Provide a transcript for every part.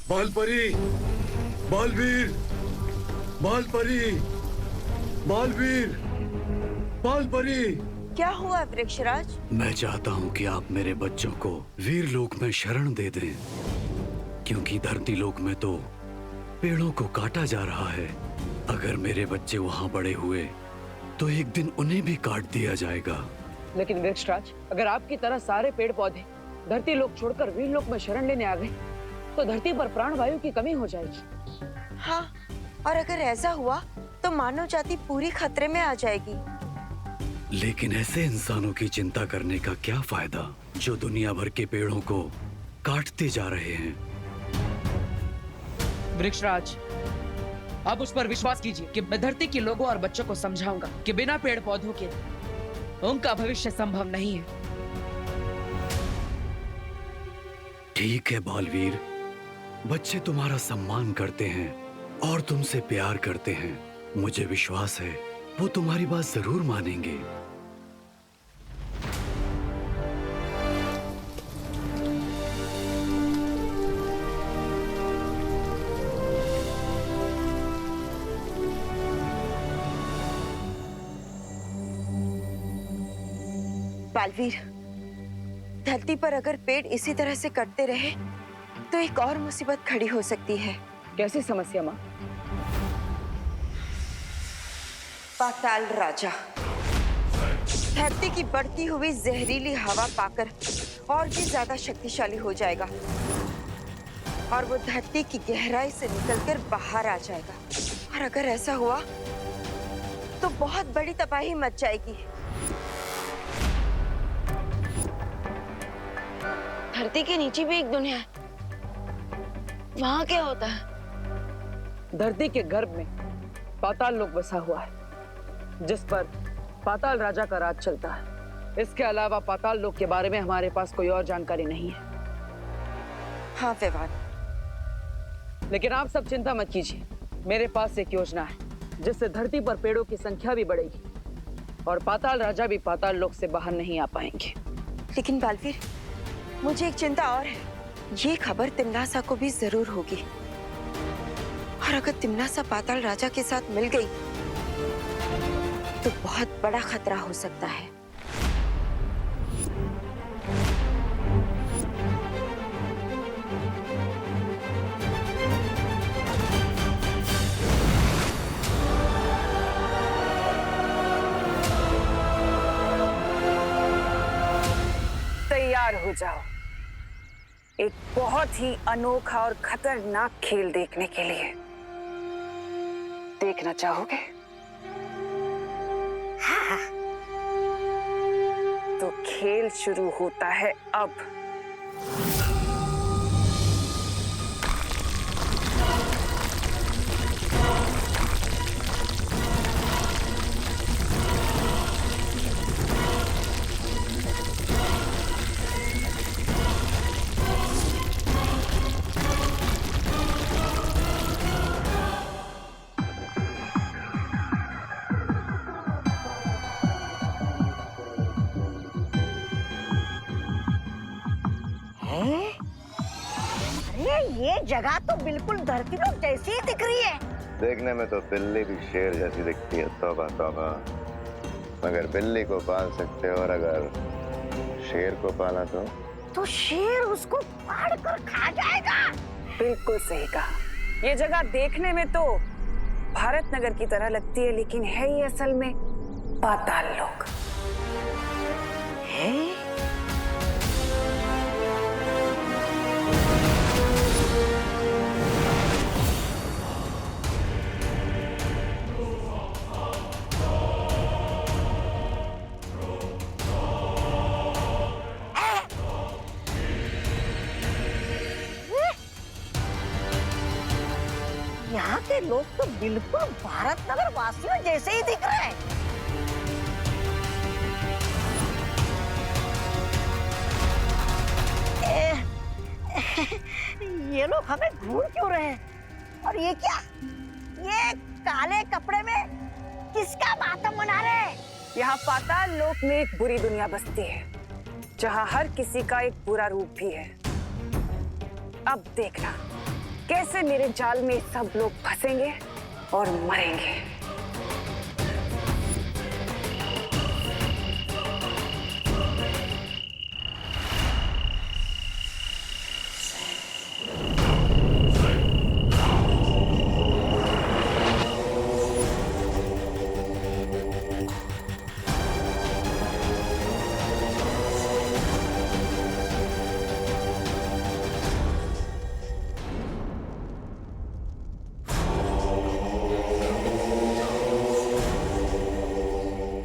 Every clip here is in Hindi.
बालपरी, बालवीर, बालपरी, बालवीर, बालपरी। क्या हुआ वृक्षराज? मैं चाहता हूँ कि आप मेरे बच्चों को वीर लोक में शरण दे दें, क्योंकि धरती लोक में तो पेड़ों को काटा जा रहा है। अगर मेरे बच्चे वहाँ बड़े हुए तो एक दिन उन्हें भी काट दिया जाएगा। लेकिन वृक्षराज, अगर आपकी तरह सारे पेड़ पौधे धरती लोक छोड़कर वीर लोक में शरण लेने आ गए तो धरती पर प्राणवायु की कमी हो जाएगी। हाँ, और अगर ऐसा हुआ तो मानव जाति पूरी खतरे में आ जाएगी। लेकिन ऐसे इंसानों की चिंता करने का क्या फायदा जो दुनिया भर के पेड़ों को काटते जा रहे हैं। वृक्षराज, आप उस पर विश्वास कीजिए कि मैं धरती के लोगों और बच्चों को समझाऊंगा कि बिना पेड़ पौधों के उनका भविष्य संभव नहीं है। ठीक है बालवीर, बच्चे तुम्हारा सम्मान करते हैं और तुमसे प्यार करते हैं। मुझे विश्वास है वो तुम्हारी बात जरूर मानेंगे। बालवीर, धरती पर अगर पेड़ इसी तरह से कटते रहे तो एक और मुसीबत खड़ी हो सकती है। कैसी समस्या माँ? पाताल राजा धरती की बढ़ती हुई जहरीली हवा पाकर और भी ज्यादा शक्तिशाली हो जाएगा और वो धरती की गहराई से निकलकर बाहर आ जाएगा। और अगर ऐसा हुआ तो बहुत बड़ी तबाही मच जाएगी। धरती के नीचे भी एक दुनिया है, वहां क्या होता है? धरती के गर्भ में पाताल लोक बसा हुआ है, जिस पर पाताल राजा का राज चलता है। इसके अलावा पाताल लोक के बारे में हमारे पास कोई और जानकारी नहीं है। हाँ विवान, लेकिन आप सब चिंता मत कीजिए, मेरे पास एक योजना है जिससे धरती पर पेड़ों की संख्या भी बढ़ेगी और पाताल राजा भी पाताल लोक से बाहर नहीं आ पाएंगे। लेकिन बालवीर, मुझे एक चिंता और है। ये खबर तिमनासा को भी जरूर होगी और अगर तिमनासा पाताल राजा के साथ मिल गई तो बहुत बड़ा खतरा हो सकता है। तैयार हो जाओ एक बहुत ही अनोखा और खतरनाक खेल देखने के लिए। देखना चाहोगे? हाँ। तो खेल शुरू होता है अब। ये जगह तो बिल्कुल धरती लोक जैसी ही दिख रही है। देखने में तो बिल्ली भी शेर जैसी दिखती है। तौबा तौबा, मगर बिल्ली को पाल सकते हो और अगर शेर को पाला तो शेर उसको फाड़ कर खा जाएगा। बिल्कुल सही कहा। ये जगह देखने में तो भारत नगर की तरह लगती है, लेकिन है ये असल में पाताल लोक। यहाँ के लोग तो बिल्कुल भारत नगर वासियों जैसे ही दिख रहे हैं। ये लोग हमें ढूंढ क्यों रहे हैं? और ये क्या? ये काले कपड़े में किसका मातम मना रहे हैं? यहाँ पाताल लोक में एक बुरी दुनिया बसती है, जहाँ हर किसी का एक बुरा रूप भी है। अब देखना, कैसे मेरे जाल में सब लोग फंसेंगे और मरेंगे।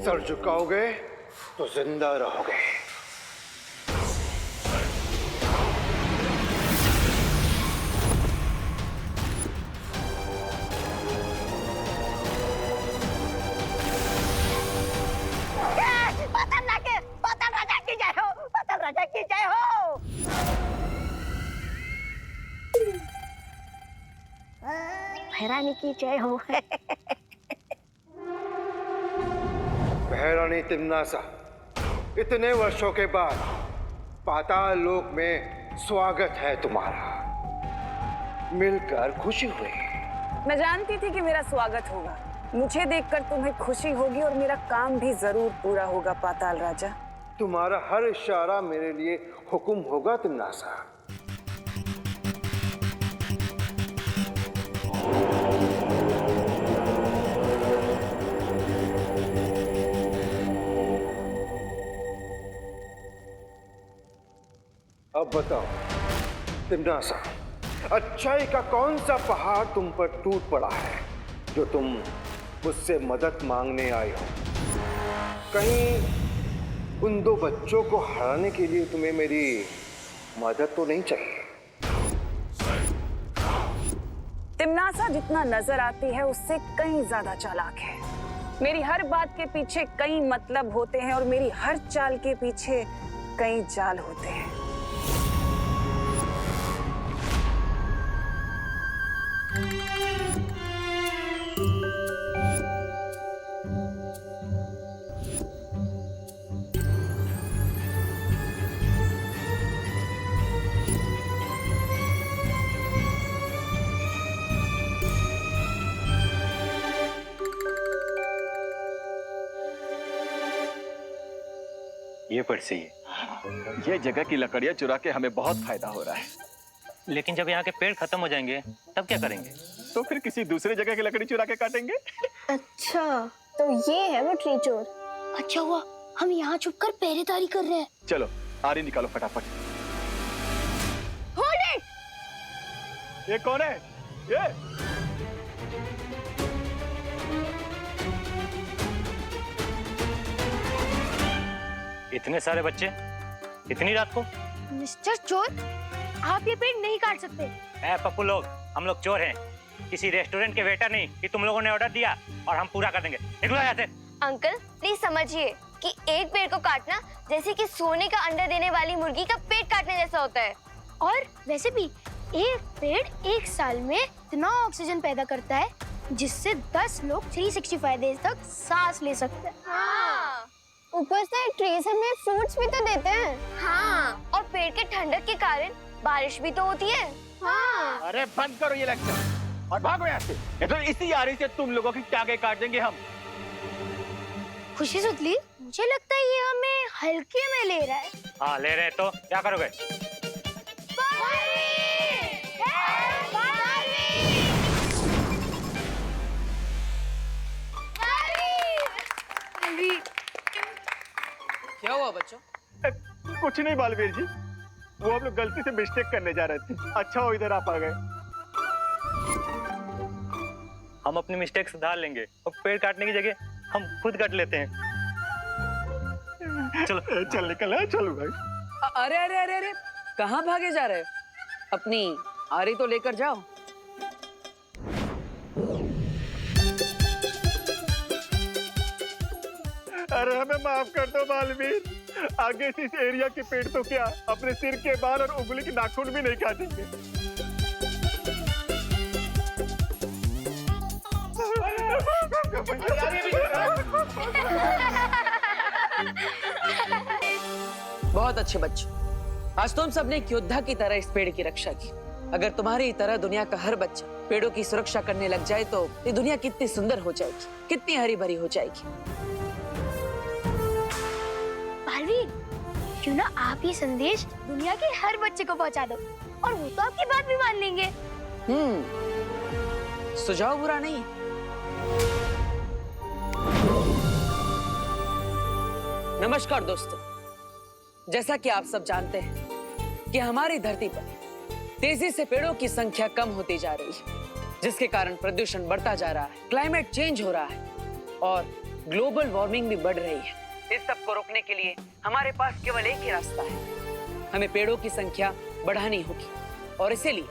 सर झुकाओगे तो जिंदा रहोगे। पाताल राजा की जय हो, पाताल राजा की जय हो। भैरानी की जय हो। महारानी तिम्नासा, इतने वर्षों के बाद पाताल लोक में स्वागत है तुम्हारा। मिलकर खुशी हुई। मैं जानती थी कि मेरा स्वागत होगा। मुझे देखकर तुम्हें खुशी होगी और मेरा काम भी जरूर पूरा होगा पाताल राजा। तुम्हारा हर इशारा मेरे लिए हुक्म होगा तिम्नासा। अब बताओ तिम्नासा, अच्छाई का कौन सा पहाड़ तुम पर टूट पड़ा है जो तुम मुझसे मदद मांगने आए हो? कहीं उन दो बच्चों को हराने के लिए तुम्हें मेरी मदद तो नहीं चाहिए? तिम्नासा जितना नजर आती है उससे कहीं ज्यादा चालाक है। मेरी हर बात के पीछे कई मतलब होते हैं और मेरी हर चाल के पीछे कई जाल होते हैं। ये पड़सी, ये जगह की लकड़ियां चुरा के हमें बहुत फायदा हो रहा है। लेकिन जब यहाँ के पेड़ खत्म हो जाएंगे तब क्या करेंगे? तो फिर किसी दूसरे जगह की लकड़ी चुरा के काटेंगे। अच्छा, तो ये है वो ट्री चोर। अच्छा हुआ हम यहाँ छुपकर पहरेदारी कर रहे हैं। चलो आरी निकालो फटाफट। Hold it! ये कौन है? ये इतने सारे बच्चे इतनी रात को? मिस्टर चोर, आप ये पेड़ नहीं काट सकते। पप्पू लोग, हम लोग चोर हैं, किसी रेस्टोरेंट के वेटर नहीं कि तुम लोगों ने ऑर्डर दिया और हम पूरा कर देंगे। निकलो यहाँ से। अंकल प्लीज समझिए कि एक पेड़ को काटना जैसे कि सोने का अंडा देने वाली मुर्गी का पेट काटने जैसा होता है। और वैसे भी एक पेड़ एक साल में इतना ऑक्सीजन पैदा करता है जिससे 10 लोग 365 डेज तक सांस ले सकते हैं। हाँ। ऊपर से ट्रीज हमें फ्रूट्स भी तो देते हैं। हाँ। और पेड़ के ठंडक के कारण बारिश भी तो होती है। हाँ। अरे बंद करो ये लेक्चर और भागो यहाँ से। ये तो इसी आरी से तुम लोगों की टांगे काट देंगे हम। खुशी सुतली, मुझे लगता है ये हमें हल्के में ले रहा है। हाँ ले रहे तो क्या करोगे? क्या हुआ बच्चों? कुछ नहीं बालवीर जी, वो हम लोग गलती से मिस्टेक करने जा रहे थे। अच्छा हो इधर आप आ गए। हम अपनी मिस्टेक सुधार लेंगे और पेड़ काटने की जगह हम खुद काट लेते हैं। चलो चल निकल है, चलो भाई। अरे अरे अरे अरे, कहाँ भागे जा रहे हो? अपनी आरी तो लेकर जाओ। अरे हमें माफ कर दो बालवीर, आगे से इस एरिया के पेड़ तो क्या अपने सिर के बाल और उंगली के नाखून भी नहीं काटेंगे। बहुत अच्छे बच्चों, आज तुम सबने एक योद्धा की तरह इस पेड़ की रक्षा की। अगर तुम्हारी तरह दुनिया का हर बच्चा पेड़ों की सुरक्षा करने लग जाए तो ये दुनिया कितनी सुंदर हो जाएगी, कितनी हरी भरी हो जाएगी। बालवीर, क्यों ना आप ये संदेश दुनिया के हर बच्चे को पहुंचा दो और वो तो आपकी बात भी मान लेंगे। सुझाव बुरा नहीं है। नमस्कार दोस्तों, जैसा कि आप सब जानते हैं कि हमारी धरती पर तेजी से पेड़ों की संख्या कम होती जा रही है, जिसके कारण प्रदूषण बढ़ता जा रहा है, क्लाइमेट चेंज हो रहा है और ग्लोबल वार्मिंग भी बढ़ रही है। इस सब को रोकने के लिए हमारे पास केवल एक ही रास्ता है, हमें पेड़ों की संख्या बढ़ानी होगी और इसीलिए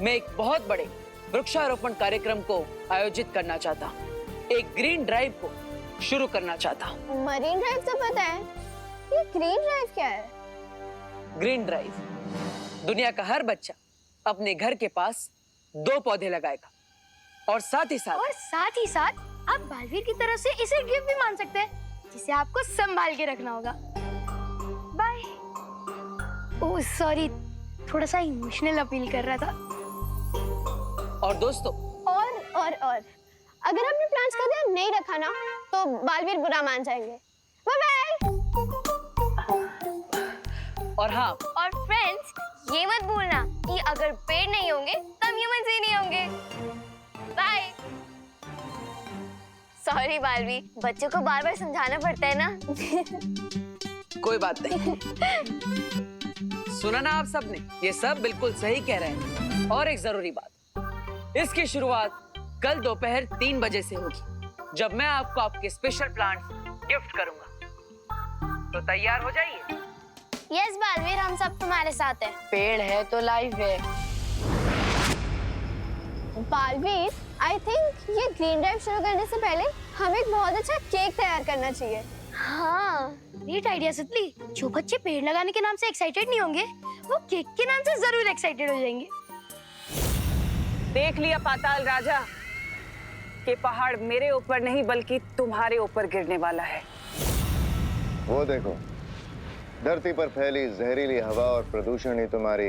मैं एक बहुत बड़े वृक्षारोपण कार्यक्रम को आयोजित करना चाहता हूँ, एक ग्रीन ड्राइव को शुरू करना चाहता हूँ। मरीन ड्राइव तो पता है, ये ग्रीन ड्राइव क्या है? ग्रीन ड्राइव, दुनिया का हर बच्चा अपने घर के पास 2 पौधे लगाएगा और साथ ही साथ आप बालवीर की तरफ से इसे गिफ्ट भी मान सकते हैं, जिसे आपको संभाल के रखना होगा। बाय। ओह सॉरी, थोड़ा सा इमोशनल अपील कर रहा था। और दोस्तों, और अगर आपने प्लान्स का ध्यान नहीं रखा ना तो बालवीर बुरा मान जाएंगे। Bye bye. और हाँ, और फ्रेंड्स, ये मत भूलना कि अगर पेड़ नहीं होंगे तब ह्यूमंस ही नहीं होंगे। बाय। सॉरी बालवीर, बच्चों को बार बार समझाना पड़ता है ना। कोई बात नहीं। सुना ना आप सबने, ये सब बिल्कुल सही कह रहे हैं। और एक जरूरी बात, इसकी शुरुआत कल दोपहर 3 बजे से होगी, जब मैं आपको आपके स्पेशल प्लांट्स गिफ्ट करूंगा। तो तैयार हो जाइए। यस बालवीर, हम सब तुम्हारे साथ हैं। पेड़ है तो लाइफ है। बालवीर, आई थिंक ये ग्रीन ड्राइव शुरू करने से पहले हमें एक बहुत अच्छा केक तैयार करना चाहिए। हाँ, ग्रेट आइडिया सुतली। जो बच्चे पेड़ लगाने के नाम से एक्साइटेड नहीं होंगे, वो केक के नाम से जरूर एक्साइटेड हो जाएंगे। देख लिया पाताल राजा कि पहाड़ मेरे ऊपर नहीं बल्कि तुम्हारे ऊपर गिरने वाला है। वो देखो, धरती पर फैली जहरीली हवा और प्रदूषण ही तुम्हारी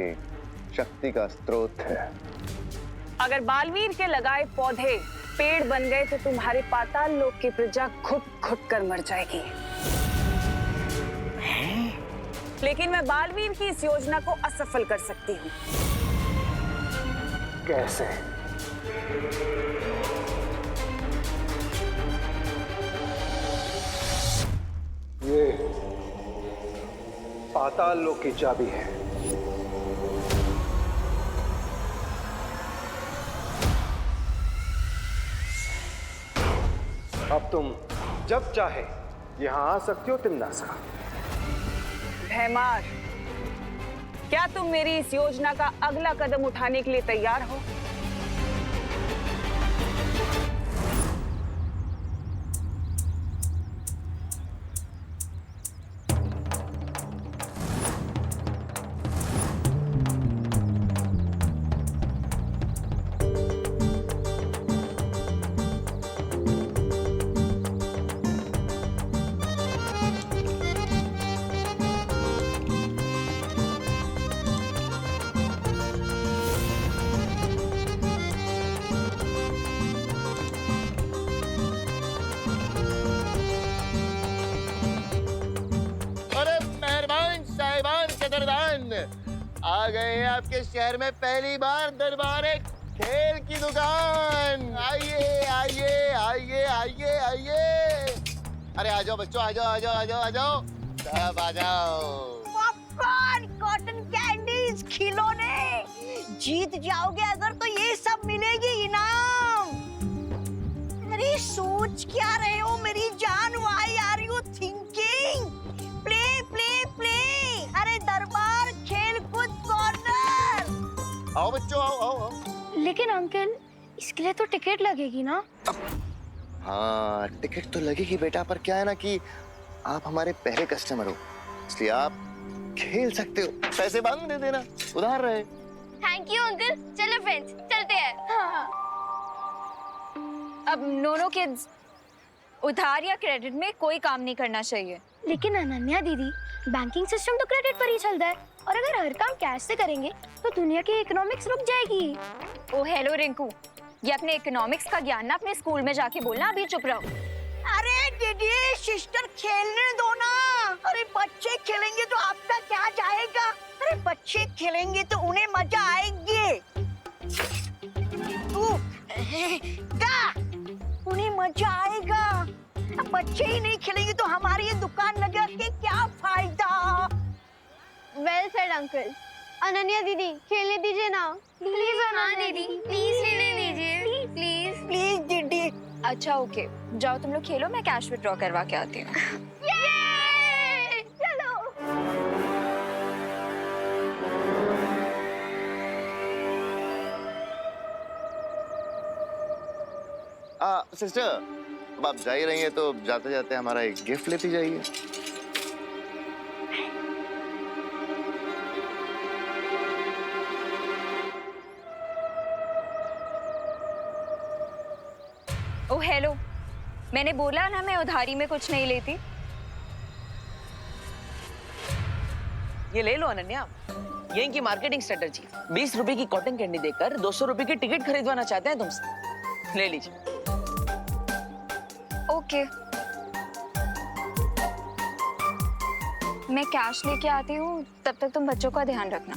शक्ति का स्रोत है। अगर बालवीर के लगाए पौधे पेड़ बन गए तो तुम्हारे पाताल लोक की प्रजा घुट कर मर जाएगी। लेकिन मैं बालवीर की इस योजना को असफल कर सकती हूँ। कैसे? ये पाताल लोक की चाबी है। अब तुम जब चाहे यहां आ सकती हो तिम्नासा। भैमार, क्या तुम मेरी इस योजना का अगला कदम उठाने के लिए तैयार हो? आ गए हैं आपके शहर में पहली बार दरबार खेल की दुकान। आइए आइए आइए आइए आइए। अरे आ जाओ बच्चों, आ जाओ आ जाओ आ जाओ आ जाओ, सब आ जाओ। पॉपकॉर्न, कॉटन कैंडीज, खिलौने। जीत जाओगे अगर तो ये सब मिलेगी इनाम। अरे सोच क्या रहे हो मेरी जान? Why are you thinking? Play play play. अरे दरबार खेल कूद कॉर्नर। आओ बच्चों, आओ आओ आओ। लेकिन अंकल, इसके लिए तो टिकट लगेगी ना? हाँ, टिकट तो लगेगी बेटा, पर क्या है ना कि आप हमारे पहले कस्टमर हो, इसलिए आप खेल सकते हो। पैसे बाद में दे देना, उधार रहे। Thank you uncle. चलो फ्रेंड्स, चलते हैं। अब नोनो किड्स, उधार या क्रेडिट में कोई काम नहीं करना चाहिए। लेकिन अनन्या दीदी, बैंकिंग सिस्टम तो क्रेडिट पर ही चलता है। और अगर हर काम कैश से करेंगे तो दुनिया की इकोनॉमिक्स रुक जाएगी। ओ हेलो रिंकू, ये अपने इकोनॉमिक्स का ज्ञान ना अपने स्कूल में जाके बोलना, अभी चुप रहो। अरे दीदी सिस्टर खेलने दो ना। अरे बच्चे खेलेंगे तो आपका क्या जाएगा? अरे बच्चे खेलेंगे तो उन्हें मजा आएगी। उन्हें मजा आएगा। अब बच्चे ही नहीं खेलेंगे तो हमारी ये दुकान लगा के क्या फायदा? Well said uncle. अनन्या दीदी खेलने दीजिए ना प्लीज। हाँ दीदी प्लीज खेलने दीजिए प्लीज प्लीज दीदी। अच्छा ओके, जाओ तुम लोग खेलो, मैं कैश विड्रॉ करवा के आती हूँ। चलो। सिस्टर, अब आप जा ही रही हैं तो जाते जाते हमारा एक गिफ्ट लेती जाइए। ओ हेलो, मैंने बोला ना मैं उधारी में कुछ नहीं लेती। ये ले लो अनन्या, ये इनकी मार्केटिंग स्ट्रेटजी। 20 रुपए की कॉटन कैंडी देकर 200 रुपए की टिकट खरीदवाना चाहते हैं तुमसे। ले लीजिए। ओके, मैं कैश लेके आती हूँ, तब तक तुम बच्चों का ध्यान रखना।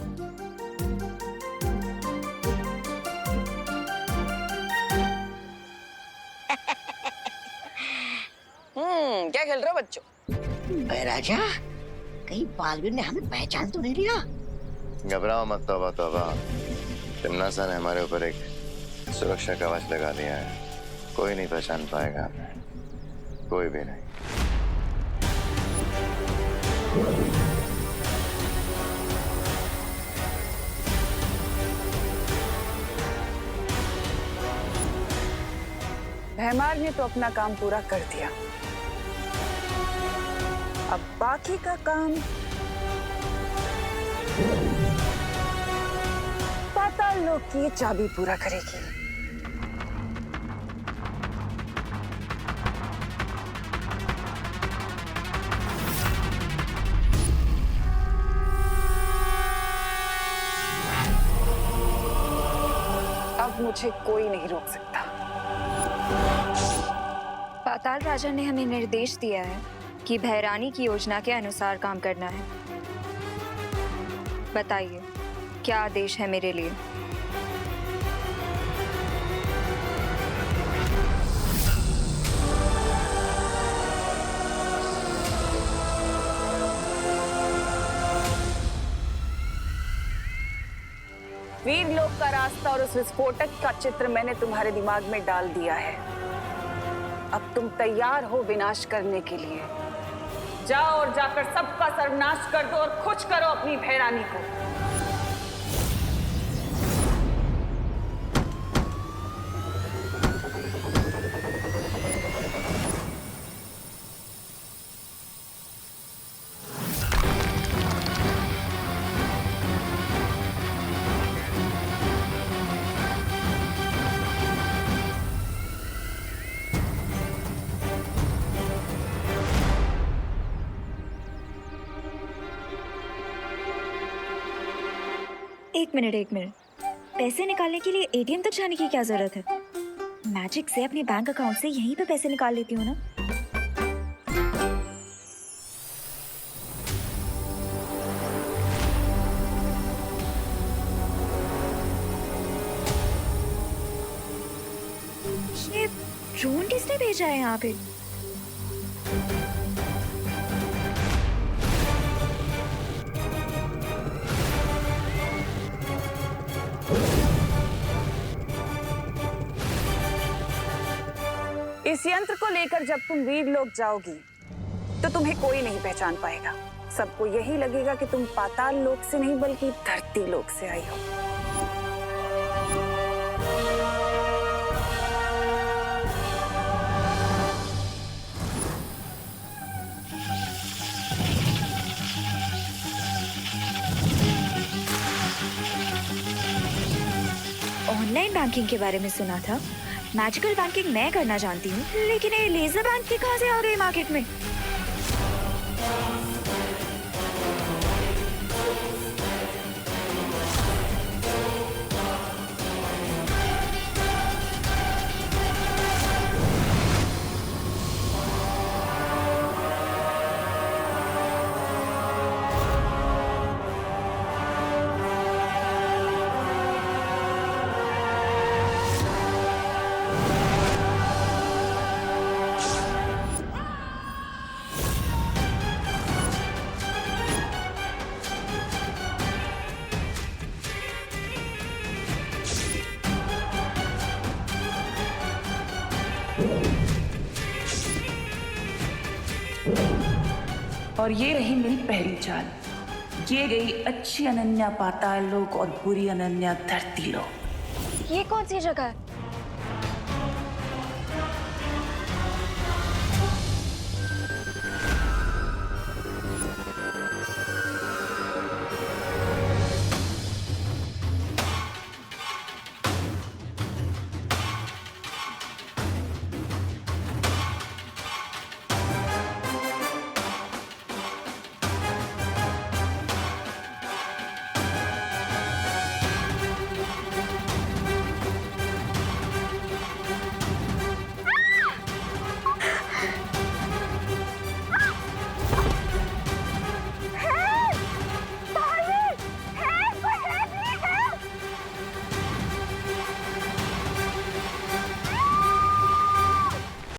क्या खेल रहे हो बच्चों? राजा, कहीं बालवीर ने हमें पहचान तो नहीं लिया? घबराओ मत तौबा तौबा, तिमनासा ने हमारे ऊपर एक सुरक्षा कवच लगा दिया है। कोई नहीं पहचान पाएगा हमें, कोई भी नहीं। भैमार ने तो अपना काम पूरा कर दिया, अब बाकी का काम पाताल लोक की चाबी पूरा करेगी। अब मुझे कोई नहीं रोक सकता। पाताल राजा ने हमें निर्देश दिया है कि भैरानी की योजना के अनुसार काम करना है। बताइए क्या आदेश है मेरे लिए? वीर लोक का रास्ता और उस विस्फोटक का चित्र मैंने तुम्हारे दिमाग में डाल दिया है। अब तुम तैयार हो विनाश करने के लिए। जाओ और जाकर सबका सर्वनाश कर दो और खुश करो अपनी भैरानी को। एक मिनट, पैसे निकालने के लिए एटीएम तक जाने की क्या जरूरत है? मैजिक से अपने बैंक अकाउंट से यहीं पे पैसे निकाल लेती हूँ ना। ये ड्रोन किसने भेजा है यहाँ पे? इस यंत्र को लेकर जब तुम वीर लोक जाओगी तो तुम्हें कोई नहीं पहचान पाएगा। सबको यही लगेगा कि तुम पाताल लोक से नहीं बल्कि धरती लोक से आई हो। ऑनलाइन बैंकिंग के बारे में सुना था, मैजिकल बैंकिंग मैं करना जानती हूँ, लेकिन ये लेजर बैंकिंग कहाँ से आ गई मार्केट में? और ये रही मेरी पहली चाल। ये गई अच्छी अनन्या पाताल लोक और बुरी अनन्या धरती लोक। ये कौन सी जगह है?